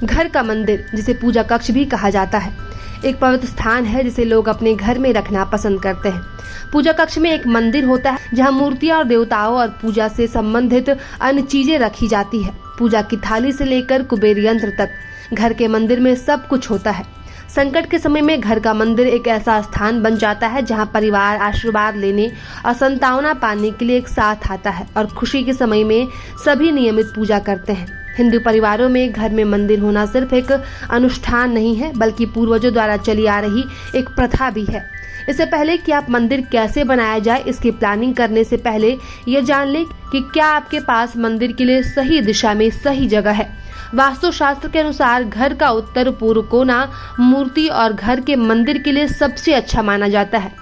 घर का मंदिर, जिसे पूजा कक्ष भी कहा जाता है, एक पवित्र स्थान है जिसे लोग अपने घर में रखना पसंद करते हैं। पूजा कक्ष में एक मंदिर होता है जहां मूर्तियां और देवताओं और पूजा से संबंधित अन्य चीजें रखी जाती है। पूजा की थाली से लेकर कुबेर यंत्र तक घर के मंदिर में सब कुछ होता है। संकट के समय में घर का मंदिर एक ऐसा स्थान बन जाता है जहां परिवार आशीर्वाद लेने और संतावना पाने के लिए एक साथ आता है और खुशी के समय में सभी नियमित पूजा करते हैं। हिंदू परिवारों में घर में मंदिर होना सिर्फ एक अनुष्ठान नहीं है, बल्कि पूर्वजों द्वारा चली आ रही एक प्रथा भी है। इससे पहले कि आप मंदिर कैसे बनाया जाए, इसकी प्लानिंग करने से पहले ये जान लें कि क्या आपके पास मंदिर के लिए सही दिशा में सही जगह है। वास्तुशास्त्र के अनुसार घर का उत्तर पूर्व कोना मूर्ति और घर के मंदिर के लिए सबसे अच्छा माना जाता है।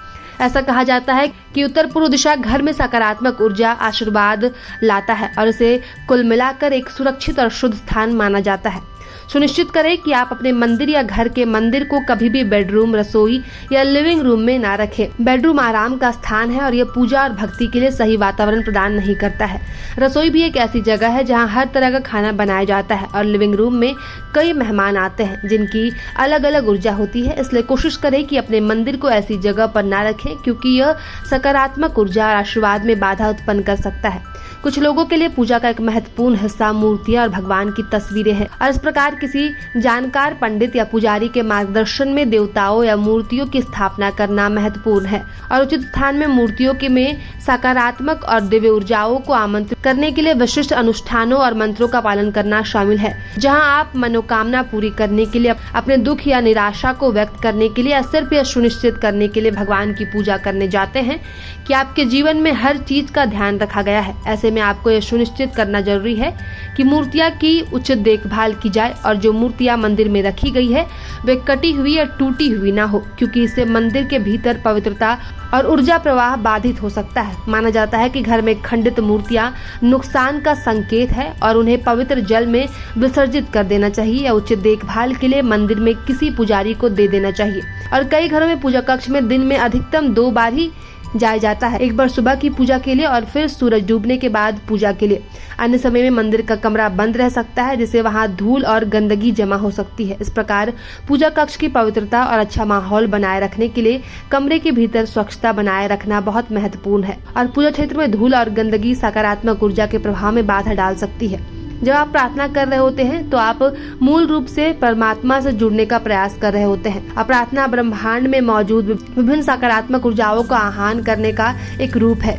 ऐसा कहा जाता है कि उत्तर पूर्व दिशा घर में सकारात्मक ऊर्जा आशीर्वाद लाता है और इसे कुल मिलाकर एक सुरक्षित और शुद्ध स्थान माना जाता है। सुनिश्चित करें कि आप अपने मंदिर या घर के मंदिर को कभी भी बेडरूम, रसोई या लिविंग रूम में ना रखें। बेडरूम आराम का स्थान है और यह पूजा और भक्ति के लिए सही वातावरण प्रदान नहीं करता है। रसोई भी एक ऐसी जगह है जहां हर तरह का खाना बनाया जाता है और लिविंग रूम में कई मेहमान आते हैं जिनकी अलग अलग ऊर्जा होती है। इसलिए कोशिश करें कि अपने मंदिर को ऐसी जगह पर ना रखें क्योंकि यह सकारात्मक ऊर्जा और आशीर्वाद में बाधा उत्पन्न कर सकता है। कुछ लोगों के लिए पूजा का एक महत्वपूर्ण हिस्सा मूर्तियां और भगवान की तस्वीरें हैं और इस प्रकार किसी जानकार पंडित या पुजारी के मार्गदर्शन में देवताओं या मूर्तियों की स्थापना करना महत्वपूर्ण है और उचित स्थान में मूर्तियों के में सकारात्मक और दिव्य ऊर्जाओं को आमंत्रित करने के लिए विशिष्ट अनुष्ठानों और मंत्रों का पालन करना शामिल है। जहां आप मनोकामना पूरी करने के लिए, अपने दुख या निराशा को व्यक्त करने के लिए या सिर्फ यह सुनिश्चित करने के लिए भगवान की पूजा करने जाते हैं कि आपके जीवन में हर चीज का ध्यान रखा गया है। ऐसे में आपको यह सुनिश्चित करना जरूरी है कि मूर्तियां की उचित देखभाल की जाए और जो मूर्तियां मंदिर में रखी गई है वे कटी हुई या टूटी हुई ना हो, क्योंकि इससे मंदिर के भीतर पवित्रता और ऊर्जा प्रवाह बाधित हो सकता है। माना जाता है कि घर में खंडित मूर्तियां नुकसान का संकेत है और उन्हें पवित्र जल में विसर्जित कर देना चाहिए या उचित देखभाल के लिए मंदिर में किसी पुजारी को दे देना चाहिए। और कई घरों में पूजा कक्ष में दिन में अधिकतम 2 बार ही जाया जाता है, एक बार सुबह की पूजा के लिए और फिर सूरज डूबने के बाद पूजा के लिए। अन्य समय में मंदिर का कमरा बंद रह सकता है जिससे वहां धूल और गंदगी जमा हो सकती है। इस प्रकार पूजा कक्ष की पवित्रता और अच्छा माहौल बनाए रखने के लिए कमरे के भीतर स्वच्छता बनाए रखना बहुत महत्वपूर्ण है और पूजा क्षेत्र में धूल और गंदगी सकारात्मक ऊर्जा के प्रभाव में बाधा डाल सकती है। जब आप प्रार्थना कर रहे होते हैं तो आप मूल रूप से परमात्मा से जुड़ने का प्रयास कर रहे होते हैं और प्रार्थना ब्रह्मांड में मौजूद विभिन्न सकारात्मक ऊर्जाओं का आह्वान करने का एक रूप है।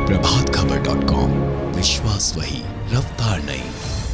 प्रभातखबर.com, विश्वास वही, रफ्तार नहीं।